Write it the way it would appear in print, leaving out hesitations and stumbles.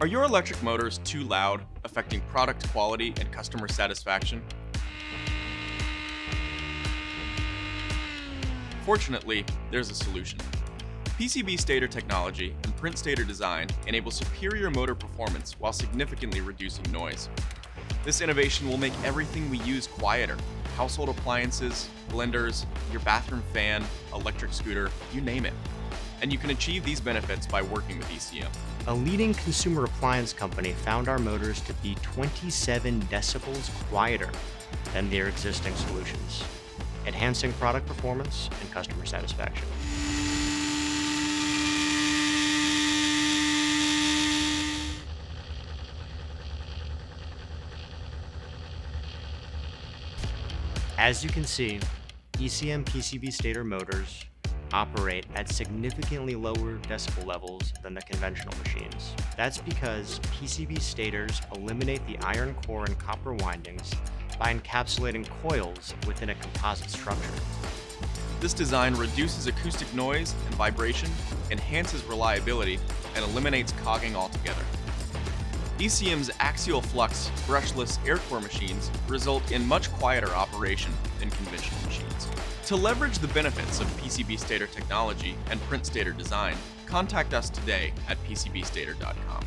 Are your electric motors too loud, affecting product quality and customer satisfaction? Fortunately, there's a solution. PCB Stator Technology and PrintStator design enable superior motor performance while significantly reducing noise. This innovation will make everything we use quieter: household appliances, blenders, your bathroom fan, electric scooter, you name it. And you can achieve these benefits by working with ECM. A leading consumer appliance company found our motors to be 27 decibels quieter than their existing solutions, enhancing product performance and customer satisfaction. As you can see, ECM PCB Stator motors operate at significantly lower decibel levels than the conventional machines. That's because PCB stators eliminate the iron core and copper windings by encapsulating coils within a composite structure. This design reduces acoustic noise and vibration, enhances reliability, and eliminates cogging altogether. ECM's Axial Flux brushless air core machines result in much quieter operation than conventional machines. To leverage the benefits of PCB Stator technology and PrintStator design, contact us today at PCBStator.com.